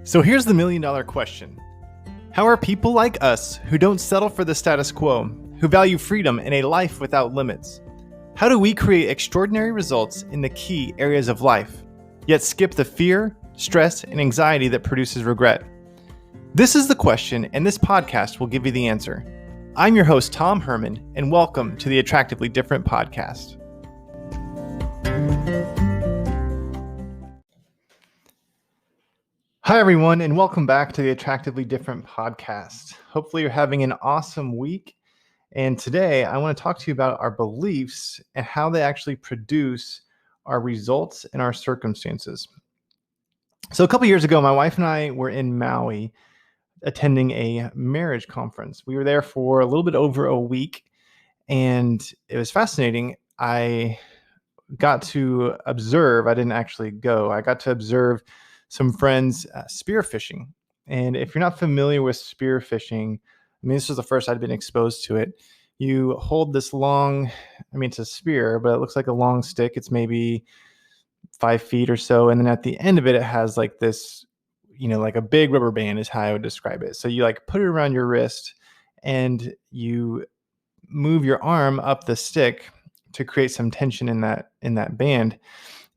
So here's the $1,000,000 question. How are people like us, who don't settle for the status quo, who value freedom and a life without limits, how do we create extraordinary results in the key areas of life, yet skip the fear, stress, and anxiety that produces regret? This is the question, and this podcast will give you the answer. I'm your host, Tom Hermann, and welcome to the Attractively Different podcast. Hi, everyone, and welcome back to the Attractively Different podcast. Hopefully, you're having an awesome week. And today, I want to talk to you about our beliefs and how they actually produce our results and our circumstances. So, a couple years ago, my wife and I were in Maui attending a marriage conference. We were there for a little bit over a week, and it was fascinating. I got to observe, I didn't actually go, I got to observe some friends spear fishing. And if you're not familiar with spear fishing, I mean, this was the first I'd been exposed to it. You hold this long, it's a spear, but it looks like a long stick. It's maybe 5 feet or so. And then at the end of it, it has like this, like a big rubber band is how I would describe it. So you like put it around your wrist and you move your arm up the stick to create some tension in that band.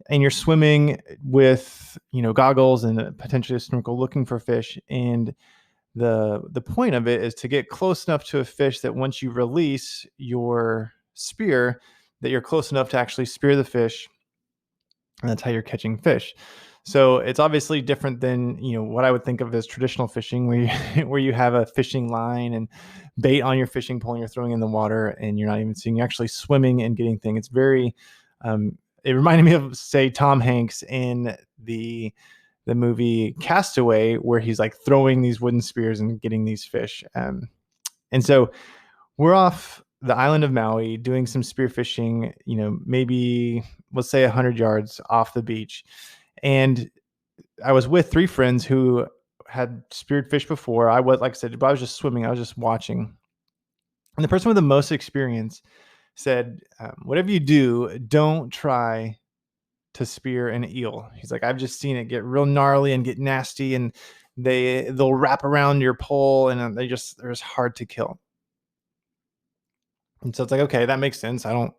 And you're swimming with, goggles and potentially a snorkel looking for fish. And the point of it is to get close enough to a fish that once you release your spear, that you're close enough to actually spear the fish. And that's how you're catching fish. So it's obviously different than, what I would think of as traditional fishing, where you have a fishing line and bait on your fishing pole and you're throwing in the water and you're not even seeing, you're actually swimming and getting things. It's very, it reminded me of, say, Tom Hanks in the movie Castaway, where he's like throwing these wooden spears and getting these fish. And so we're off the island of Maui doing some spear fishing, maybe let's say 100 yards off the beach. And I was with 3 friends who had speared fish before. I was, like I said, I was just swimming. I was just watching. And the person with the most experience said, whatever you do, don't try to spear an eel. He's like, I've just seen it get real gnarly and get nasty, and they'll wrap around your pole and they're just hard to kill. And so it's like, okay, that makes sense. I don't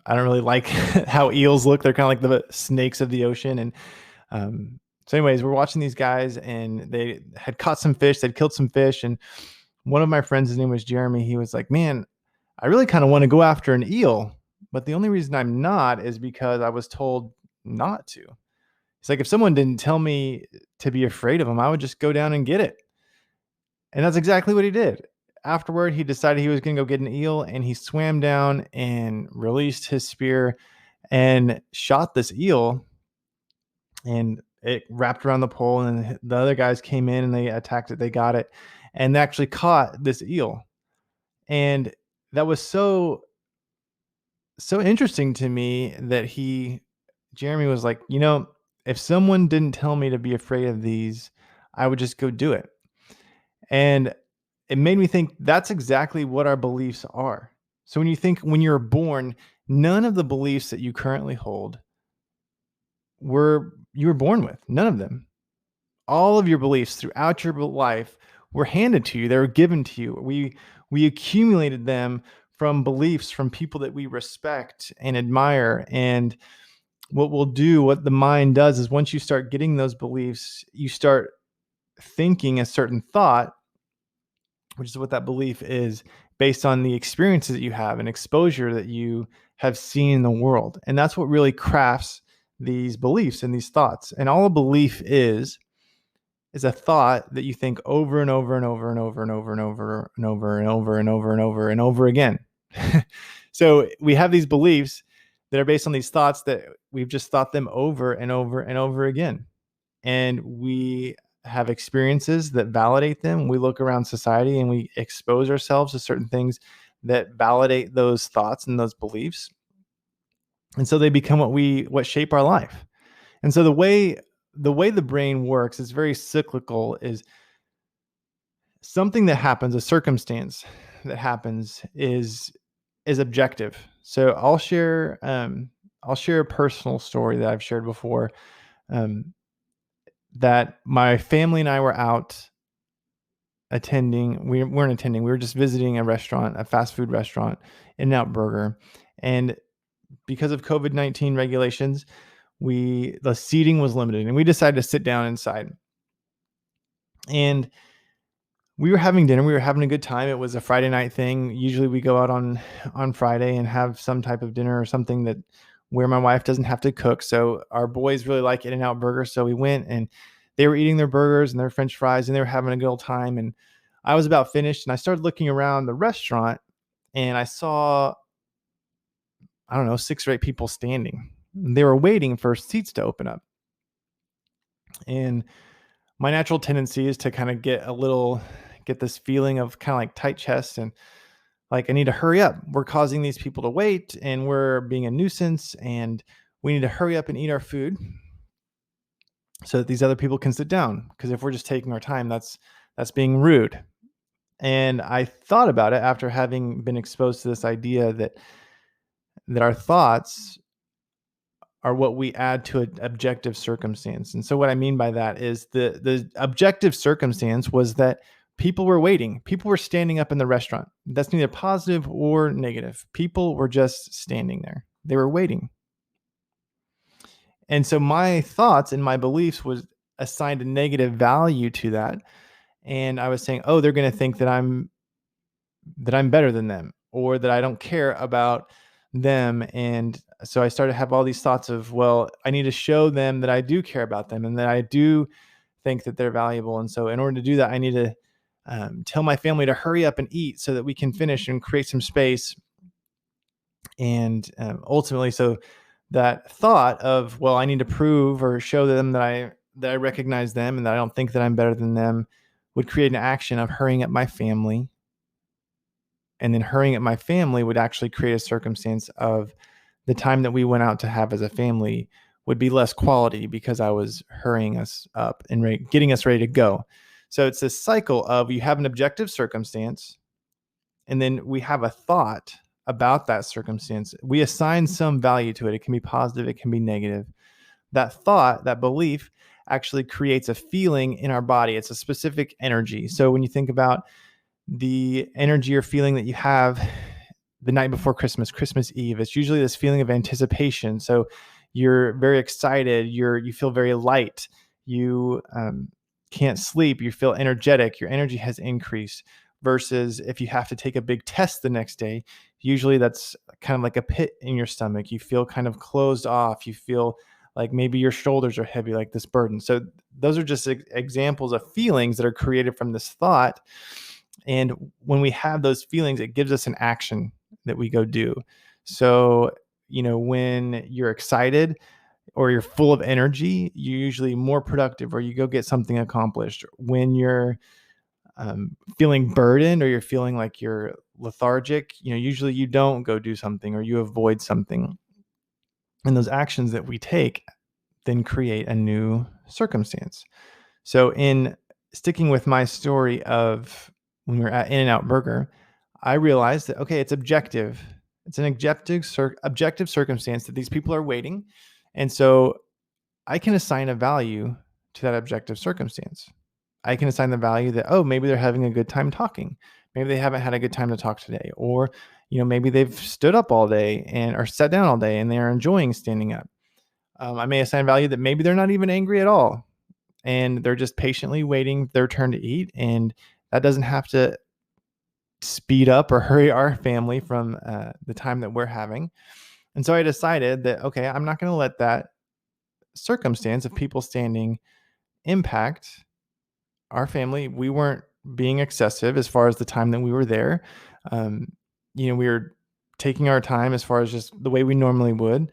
really like how eels look. They're kind of like the snakes of the ocean. And so anyways, we're watching these guys and they had caught some fish. They'd killed some fish. And one of my friends, his name was Jeremy. He was like, man, I really kind of want to go after an eel. But the only reason I'm not is because I was told not to. It's like, if someone didn't tell me to be afraid of them, I would just go down and get it. And that's exactly what he did. Afterward, he decided he was going to go get an eel, and he swam down and released his spear and shot this eel, and it wrapped around the pole, and the other guys came in and they attacked it. They got it and they actually caught this eel. And that was so interesting to me that Jeremy was like, if someone didn't tell me to be afraid of these, I would just go do it. And it made me think that's exactly what our beliefs are. So when you're born, none of the beliefs that you currently hold you were born with. None of them. All of your beliefs throughout your life were handed to you. They were given to you. We accumulated them from beliefs from people that we respect and admire. And what the mind does is, once you start getting those beliefs, you start thinking a certain thought, which is what that belief is, based on the experiences that you have and exposure that you have seen in the world. And that's what really crafts these beliefs and these thoughts. And all a belief is a thought that you think over and over and over and over and over and over and over and over and over and over and over again. So we have these beliefs that are based on these thoughts that we've just thought them over and over and over again. And we have experiences that validate them. We look around society and we expose ourselves to certain things that validate those thoughts and those beliefs. And so they become what shape our life. And so the way the brain works is very cyclical. Is something that happens, a circumstance that happens is objective. So I'll share a personal story that I've shared before. that my family and I were out attending. We weren't attending. We were just visiting a restaurant, a fast food restaurant, In-N-Out Burger. And because of COVID-19 regulations, the seating was limited, and we decided to sit down inside. And we were having dinner. We were having a good time. It was a Friday night thing. Usually we go out on Friday and have some type of dinner or something that where my wife doesn't have to cook. So our boys really like In-N-Out Burger. So we went, and they were eating their burgers and their French fries, and they were having a good old time. And I was about finished, and I started looking around the restaurant, and I saw, I don't know, 6 or 8 people standing. They were waiting for seats to open up. And my natural tendency is to kind of get this feeling of kind of like tight chest, and like, I need to hurry up. We're causing these people to wait, and we're being a nuisance, and we need to hurry up and eat our food so that these other people can sit down. Because if we're just taking our time, that's being rude. And I thought about it after having been exposed to this idea that our thoughts are what we add to an objective circumstance. And so what I mean by that is the objective circumstance was that people were waiting. People were standing up in the restaurant. That's neither positive or negative. People were just standing there. They were waiting. And so my thoughts and my beliefs was assigned a negative value to that. And I was saying, oh, they're going to think that I'm better than them, or that I don't care about them. And so I started to have all these thoughts of, well, I need to show them that I do care about them and that I do think that they're valuable. And so in order to do that, I need to tell my family to hurry up and eat so that we can finish and create some space. And ultimately, so that thought of, well, I need to prove or show them that I recognize them and that I don't think that I'm better than them, would create an action of hurrying up my family. And then hurrying at my family would actually create a circumstance of the time that we went out to have as a family would be less quality because I was hurrying us up and getting us ready to go. So it's this cycle of, you have an objective circumstance, and then we have a thought about that circumstance. We assign some value to it. It can be positive, it can be negative. That thought, that belief, actually creates a feeling in our body. It's a specific energy. So when you think about the energy or feeling that you have the night before Christmas Eve, it's usually this feeling of anticipation. So you're very excited, you feel very light, you can't sleep, you feel energetic, your energy has increased. Versus if you have to take a big test the next day, usually that's kind of like a pit in your stomach. You feel kind of closed off, you feel like maybe your shoulders are heavy, like this burden. So those are just examples of feelings that are created from this thought. And when we have those feelings, it gives us an action that we go do. So, when you're excited or you're full of energy, you're usually more productive, or you go get something accomplished. When you're feeling burdened, or you're feeling like you're lethargic, usually you don't go do something, or you avoid something. And those actions that we take then create a new circumstance. So in sticking with my story of when we were at In-N-Out Burger, I realized that, okay, it's objective. It's an objective circumstance that these people are waiting. And so I can assign a value to that objective circumstance. I can assign the value that, oh, maybe they're having a good time talking. Maybe they haven't had a good time to talk today. Or, maybe they've stood up all day or sat down all day and they're enjoying standing up. I may assign value that maybe they're not even angry at all, and they're just patiently waiting their turn to eat. And that doesn't have to speed up or hurry our family from the time that we're having. And so I decided that, okay, I'm not going to let that circumstance of people standing impact our family. We weren't being excessive as far as the time that we were there. We were taking our time as far as just the way we normally would.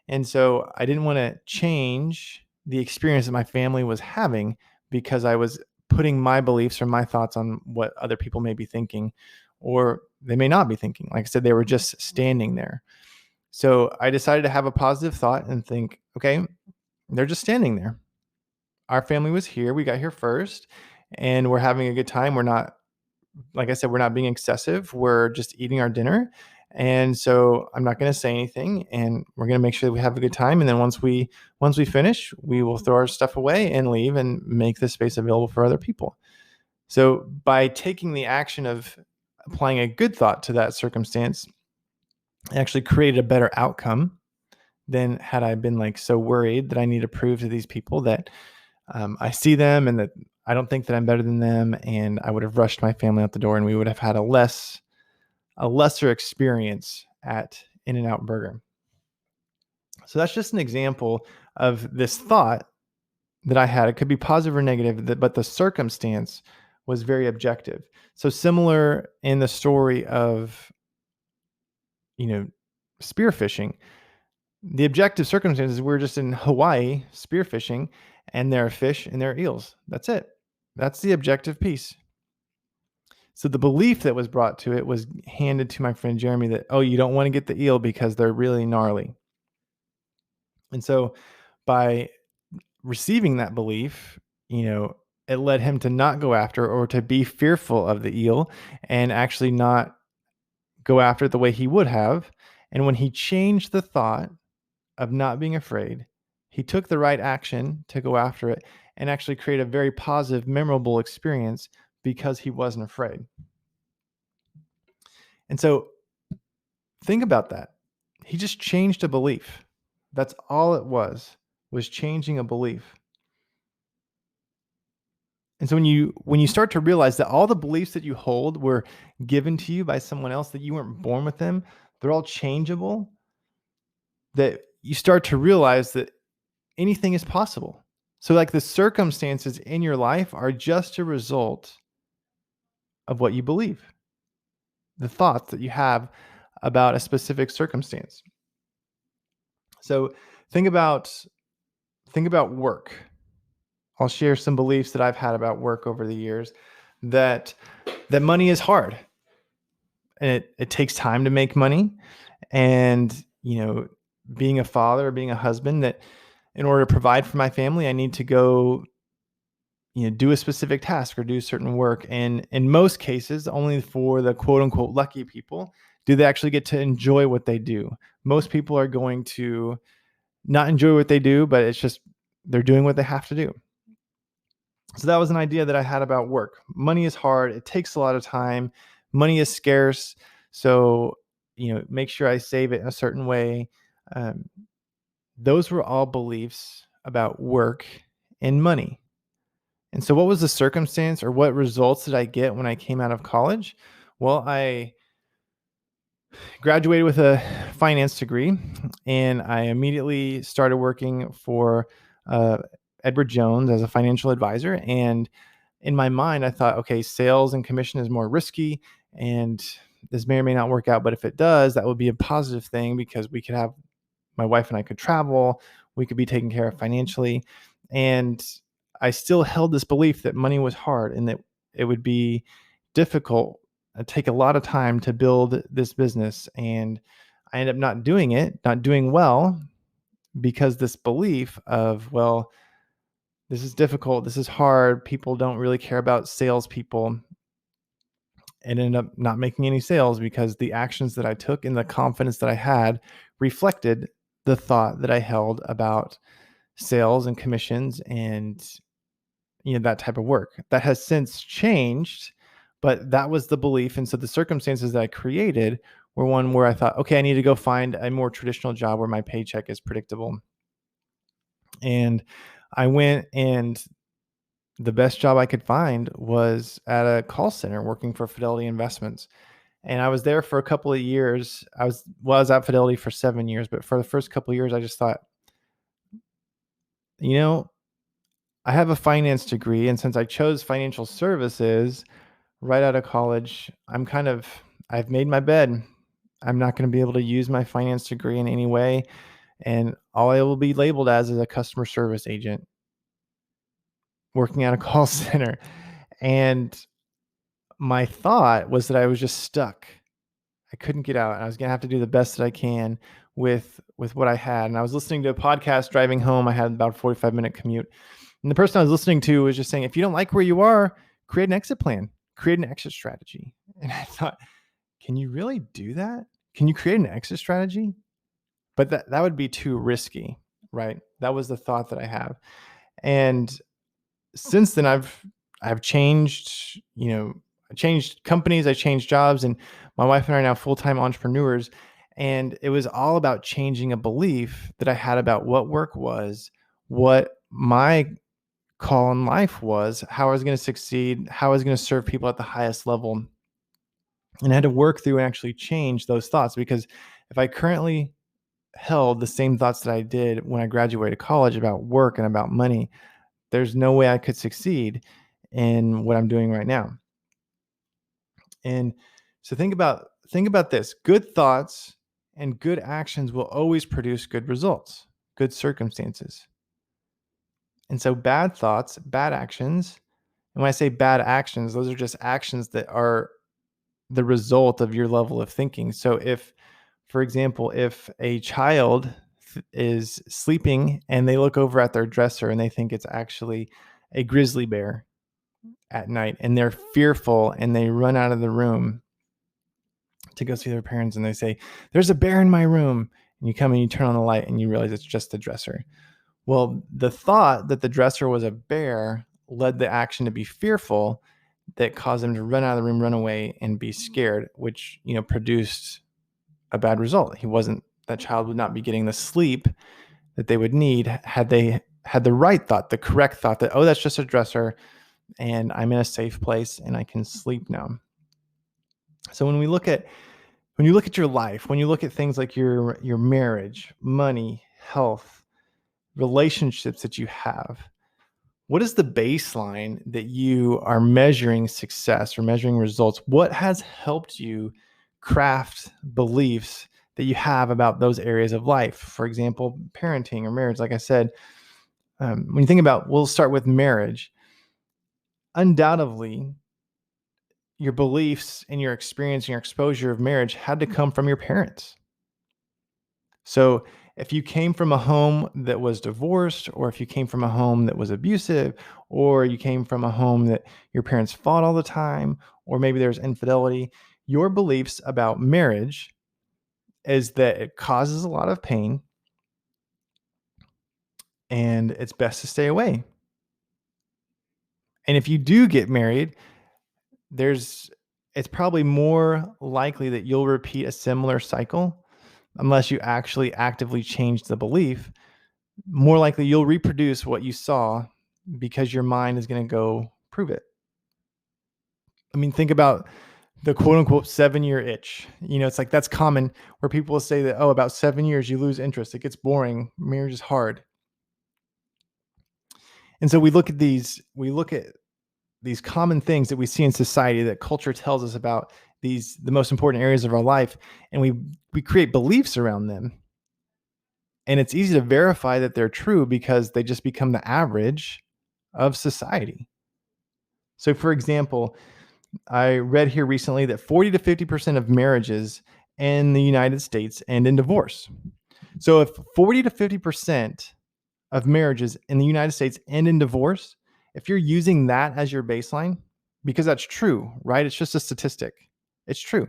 And so I didn't want to change the experience that my family was having because I was putting my beliefs or my thoughts on what other people may be thinking, or they may not be thinking. Like I said, they were just standing there. So I decided to have a positive thought and think, okay, they're just standing there. Our family was here. We got here first, and we're having a good time. We're not, like I said, we're not being excessive. We're just eating our dinner. And so I'm not going to say anything, and we're going to make sure that we have a good time. And then once we finish, we will throw our stuff away and leave and make the space available for other people. So by taking the action of applying a good thought to that circumstance, it actually created a better outcome than had I been like so worried that I need to prove to these people that I see them and that I don't think that I'm better than them. And I would have rushed my family out the door, and we would have had a lesser experience at In-N-Out Burger. So that's just an example of this thought that I had. It could be positive or negative, but the circumstance was very objective. So similar in the story of, spearfishing, the objective circumstances, we're just in Hawaii spearfishing, and there are fish and there are eels. That's it. That's the objective piece. So the belief that was brought to it was handed to my friend Jeremy that, oh, you don't want to get the eel because they're really gnarly. And so by receiving that belief, it led him to not go after, or to be fearful of the eel, and actually not go after it the way he would have. And when he changed the thought of not being afraid, he took the right action to go after it and actually create a very positive, memorable experience because he wasn't afraid. And so think about that. He just changed a belief. That's all it was changing a belief. And so when you start to realize that all the beliefs that you hold were given to you by someone else, that you weren't born with them, they're all changeable, that you start to realize that anything is possible. So like the circumstances in your life are just a result of what you believe, the thoughts that you have about a specific circumstance. So think about work. I'll share some beliefs that I've had about work over the years, that money is hard, and it takes time to make money. And, being a father or being a husband, that in order to provide for my family, I need to go, do a specific task or do certain work. And in most cases, only for the quote unquote lucky people do they actually get to enjoy what they do. Most people are going to not enjoy what they do, but it's just they're doing what they have to do. So that was an idea that I had about work. Money is hard. It takes a lot of time. Money is scarce. So, make sure I save it in a certain way. Those were all beliefs about work and money. And so what was the circumstance, or what results did I get when I came out of college? Well, I graduated with a finance degree, and I immediately started working for Edward Jones as a financial advisor. And in my mind, I thought, okay, sales and commission is more risky, and this may or may not work out. But if it does, that would be a positive thing, because we could have, my wife and I could travel, we could be taken care of financially. And I still held this belief that money was hard and that it would be difficult, take a lot of time to build this business. And I ended up not doing well, because this belief of, well, this is difficult, this is hard, people don't really care about salespeople, and ended up not making any sales because the actions that I took and the confidence that I had reflected the thought that I held about sales and commissions and that type of work. That has since changed, but that was the belief. And so the circumstances that I created were one where I thought, okay, I need to go find a more traditional job where my paycheck is predictable. And I went, and the best job I could find was at a call center working for Fidelity Investments. And I was there for a couple of years. I was at Fidelity for 7 years, but for the first couple of years, I just thought, I have a finance degree, and since I chose financial services right out of college, I've made my bed. I'm not going to be able to use my finance degree in any way, and all I will be labeled as is a customer service agent working at a call center. And my thought was that I was just stuck. I couldn't get out. I was going to have to do the best that I can with what I had. And I was listening to a podcast driving home. I had about a 45-minute commute. And the person I was listening to was just saying, if you don't like where you are, create an exit plan, create an exit strategy. And I thought, can you really do that? can you create an exit strategy? But that would be too risky, right? That was the thought that I have. And since then I've changed, I changed companies, I changed jobs, and my wife and I are now full-time entrepreneurs. And it was all about changing a belief that I had about what work was, what my call in life was, how I was going to succeed, how I was going to serve people at the highest level. And I had to work through and actually change those thoughts, because if I currently held the same thoughts that I did when I graduated college about work and about money, there's no way I could succeed in what I'm doing right now. And so think about this. Good thoughts and good actions will always produce good results, good circumstances. And so bad thoughts, bad actions, and when I say bad actions, those are just actions that are the result of your level of thinking. So if, for example, if a child is sleeping and they look over at their dresser and they think it's actually a grizzly bear at night, and they're fearful and they run out of the room to go see their parents, and they say, "There's a bear in my room." And you come and you turn on the light and you realize it's just the dresser. Well, the thought that the dresser was a bear led the action to be fearful, that caused them to run out of the room, run away, and be scared, which, produced a bad result. That child would not be getting the sleep that they would need had they had the right thought, the correct thought that, oh, that's just a dresser and I'm in a safe place and I can sleep now. So when you look at your life, when you look at things like your marriage, money, health, relationships that you have, what is the baseline that you are measuring success or measuring results? What has helped you craft beliefs that you have about those areas of life? For example, parenting or marriage. Like I said, when you think about, we'll start with marriage. Undoubtedly, your beliefs and your experience and your exposure of marriage had to come from your parents. So if you came from a home that was divorced, or if you came from a home that was abusive, or you came from a home that your parents fought all the time, or maybe there's infidelity, your beliefs about marriage is that it causes a lot of pain and it's best to stay away. And if you do get married, it's probably more likely that you'll repeat a similar cycle, unless you actually actively change the belief. More likely you'll reproduce what you saw because your mind is going to go prove it. I mean, think about the quote unquote 7-year itch. It's like, that's common, where people will say that, oh, about 7 years, you lose interest. It gets boring. Marriage is hard. And so we look at these common things that we see in society, that culture tells us about the most important areas of our life. And we create beliefs around them. And it's easy to verify that they're true because they just become the average of society. So, for example, I read here recently that 40 to 50% of marriages in the United States end in divorce. So if 40 to 50% of marriages in the United States end in divorce, if you're using that as your baseline, because that's true, right? It's just a statistic. It's true.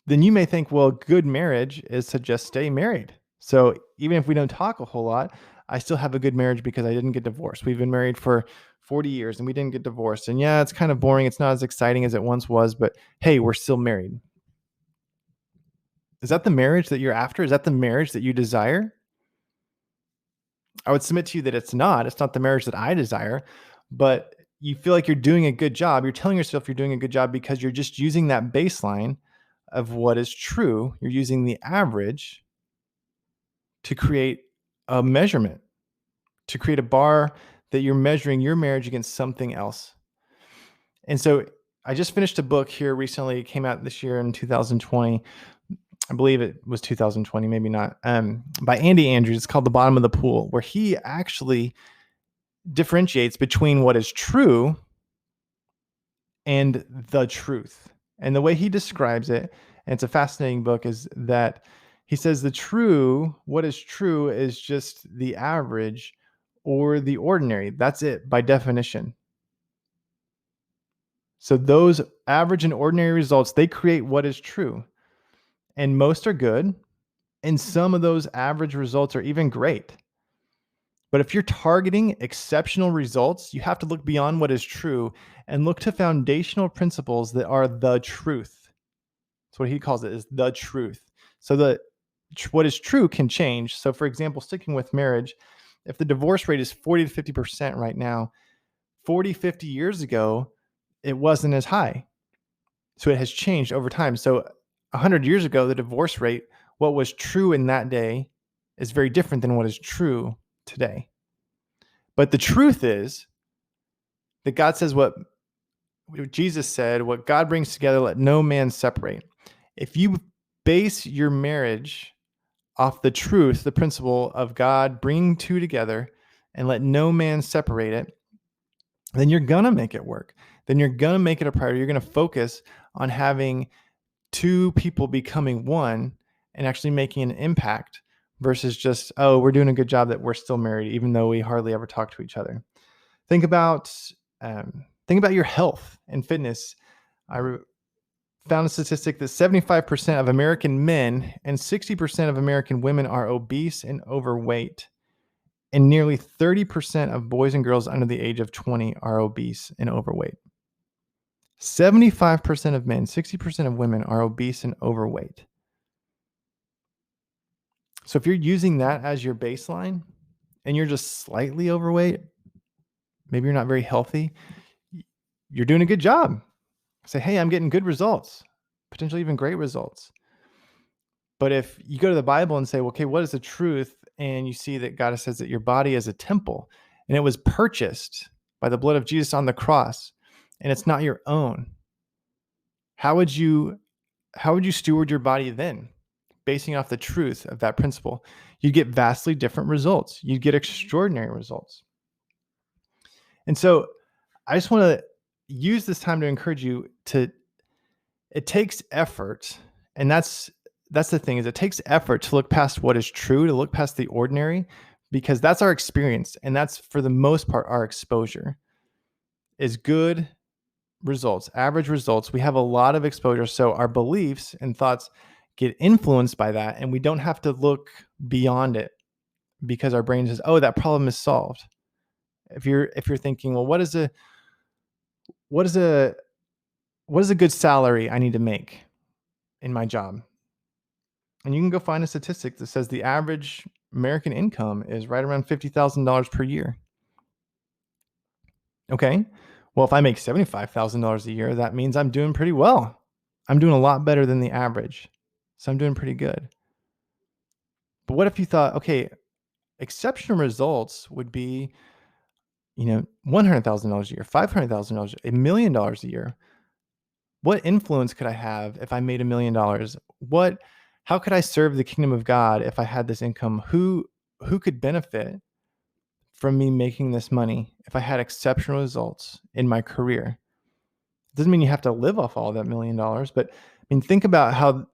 Then you may think, well, good marriage is to just stay married. So even if we don't talk a whole lot, I still have a good marriage because I didn't get divorced. We've been married for 40 years and we didn't get divorced. And yeah, it's kind of boring. It's not as exciting as it once was, but hey, we're still married. Is that the marriage that you're after? Is that the marriage that you desire? I would submit to you that it's not. It's not the marriage that I desire, but you feel like you're doing a good job. You're telling yourself you're doing a good job because you're just using that baseline of what is true. You're using the average to create a measurement, to create a bar that you're measuring your marriage against something else. And so I just finished a book here recently. It came out this year in 2020. I believe it was 2020, maybe not, by Andy Andrews. It's called The Bottom of the Pool, where he actually differentiates between what is true and the truth. And the way he describes it, and it's a fascinating book, is that he says what is true is just the average or the ordinary. That's it by definition. So those average and ordinary results, they create what is true. And most are good. And some of those average results are even great. But if you're targeting exceptional results, you have to look beyond what is true and look to foundational principles that are the truth. That's what he calls it, is the truth. So what is true can change. So for example, sticking with marriage, if the divorce rate is 40 to 50% right now, 40, 50 years ago, it wasn't as high. So it has changed over time. So 100 years ago, the divorce rate, what was true in that day is very different than what is true today. But the truth is that God says what Jesus said, what God brings together, let no man separate. If you base your marriage off the truth, the principle of God bringing two together and let no man separate it, then you're going to make it work. Then you're going to make it a priority. You're going to focus on having two people becoming one and actually making an impact versus just, oh, we're doing a good job that we're still married, even though we hardly ever talk to each other. Think about your health and fitness. I found a statistic that 75% of American men and 60% of American women are obese and overweight. And nearly 30% of boys and girls under the age of 20 are obese and overweight. 75% of men, 60% of women are obese and overweight. So if you're using that as your baseline and you're just slightly overweight, maybe you're not very healthy, you're doing a good job. Say, hey, I'm getting good results, potentially even great results. But if you go to the Bible and say, well, okay, what is the truth? And you see that God says that your body is a temple and it was purchased by the blood of Jesus on the cross and it's not your own. How would you steward your body then? Basing off the truth of that principle, you get vastly different results. You get extraordinary results. And so I just want to use this time to encourage you it takes effort. And that's the thing, is it takes effort to look past what is true, to look past the ordinary, because that's our experience. And that's, for the most part, our exposure is good results, average results. We have a lot of exposure. So our beliefs and thoughts get influenced by that. And we don't have to look beyond it because our brain says, oh, that problem is solved. If you're thinking, well, what is a good salary I need to make in my job? And you can go find a statistic that says the average American income is right around $50,000 per year. Okay. Well, if I make $75,000 a year, that means I'm doing pretty well. I'm doing a lot better than the average. So I'm doing pretty good. But what if you thought, okay, exceptional results would be, $100,000 a year, $500,000, $1 million a year. What influence could I have if I made $1 million? How could I serve the kingdom of God if I had this income? Who could benefit from me making this money if I had exceptional results in my career? It doesn't mean you have to live off all that $1 million, but think about how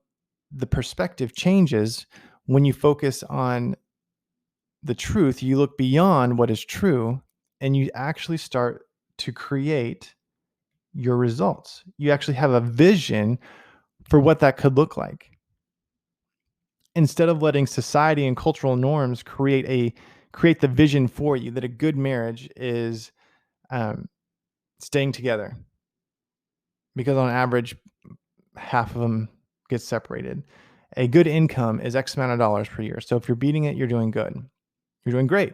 the perspective changes when you focus on the truth. You look beyond what is true and you actually start to create your results. You actually have a vision for what that could look like, instead of letting society and cultural norms create the vision for you, that a good marriage is staying together, because on average, half of them get separated. A good income is X amount of dollars per year. So if you're beating it, you're doing good. You're doing great.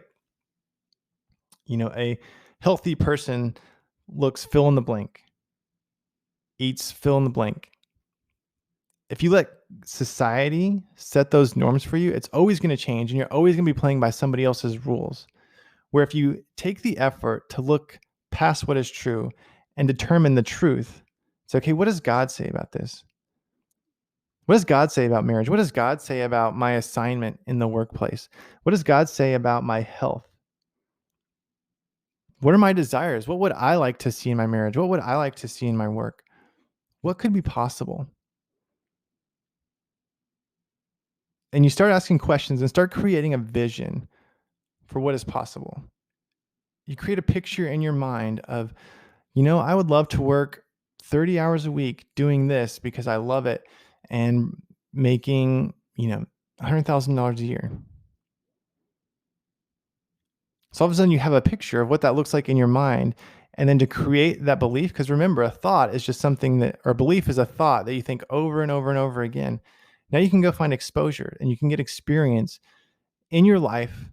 A healthy person looks fill in the blank, eats fill in the blank. If you let society set those norms for you, it's always going to change and you're always going to be playing by somebody else's rules. Where if you take the effort to look past what is true and determine the truth, it's okay, what does God say about this? What does God say about marriage? What does God say about my assignment in the workplace? What does God say about my health? What are my desires? What would I like to see in my marriage? What would I like to see in my work? What could be possible? And you start asking questions and start creating a vision for what is possible. You create a picture in your mind of, I would love to work 30 hours a week doing this because I love it and making, $100,000 a year. So all of a sudden you have a picture of what that looks like in your mind. And then to create that belief, because remember, a thought is just something or belief is a thought that you think over and over and over again. Now you can go find exposure and you can get experience in your life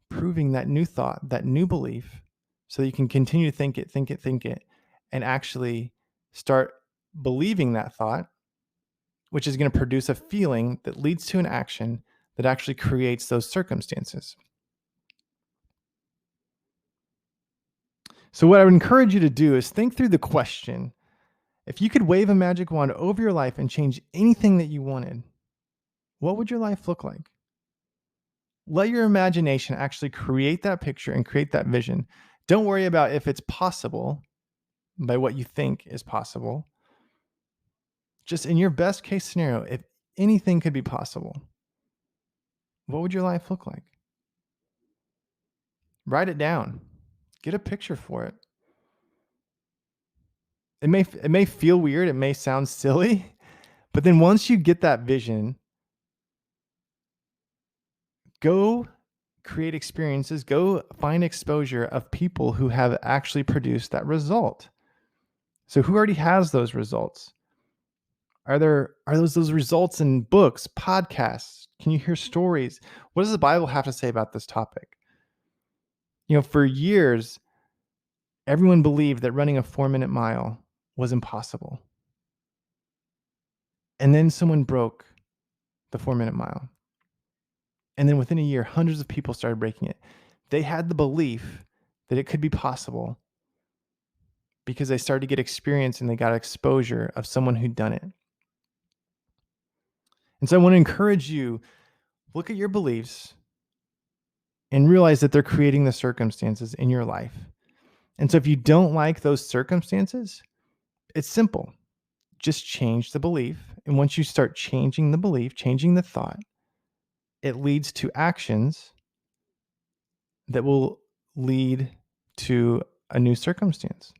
proving that new thought, that new belief, so that you can continue to think it, and actually start believing that thought, which is going to produce a feeling that leads to an action that actually creates those circumstances. So what I would encourage you to do is think through the question: if you could wave a magic wand over your life and change anything that you wanted, what would your life look like? Let your imagination actually create that picture and create that vision. Don't worry about if it's possible by what you think is possible. Just in your best case scenario, if anything could be possible, what would your life look like? Write it down. Get a picture for it. It may feel weird, it may sound silly, but then once you get that vision, go create experiences, go find exposure of people who have actually produced that result. So who already has those results? Are those results in books, podcasts? Can you hear stories? What does the Bible have to say about this topic? For years, everyone believed that running a 4-minute mile was impossible. And then someone broke the 4-minute mile. And then within a year, hundreds of people started breaking it. They had the belief that it could be possible because they started to get experience and they got exposure of someone who'd done it. And so I want to encourage you, look at your beliefs and realize that they're creating the circumstances in your life. And so if you don't like those circumstances, it's simple. Just change the belief. And once you start changing the belief, changing the thought, it leads to actions that will lead to a new circumstance.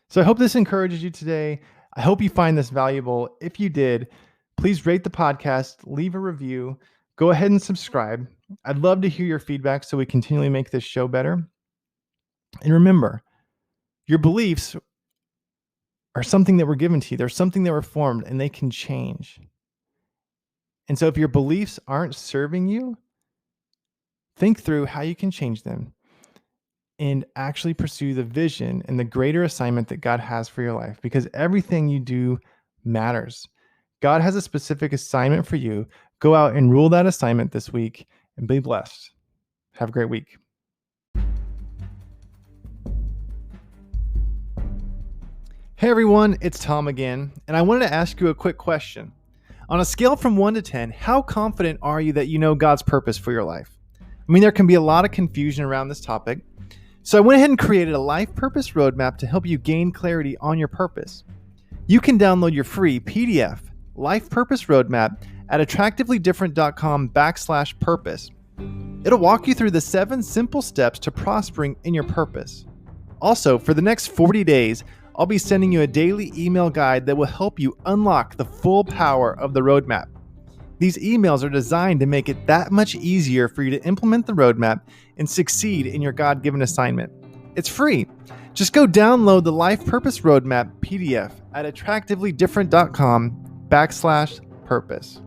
So I hope this encourages you today. I hope you find this valuable. If you did, please rate the podcast, leave a review, go ahead and subscribe. I'd love to hear your feedback so we continually make this show better. And remember, your beliefs are something that were given to you. They're something that were formed and they can change. And so if your beliefs aren't serving you, think through how you can change them and actually pursue the vision and the greater assignment that God has for your life, because everything you do matters. God has a specific assignment for you. Go out and rule that assignment this week and be blessed. Have a great week. Hey everyone, it's Tom again, and I wanted to ask you a quick question. On a scale from 1 to 10, how confident are you that you know God's purpose for your life? I mean, there can be a lot of confusion around this topic, so I went ahead and created a life purpose roadmap to help you gain clarity on your purpose. You can download your free PDF, Life Purpose Roadmap, at attractivelydifferent.com/purpose. It'll walk you through the 7 simple steps to prospering in your purpose. Also, for the next 40 days, I'll be sending you a daily email guide that will help you unlock the full power of the roadmap. These emails are designed to make it that much easier for you to implement the roadmap and succeed in your God-given assignment. It's free. Just go download the Life Purpose Roadmap PDF at attractivelydifferent.com/purpose.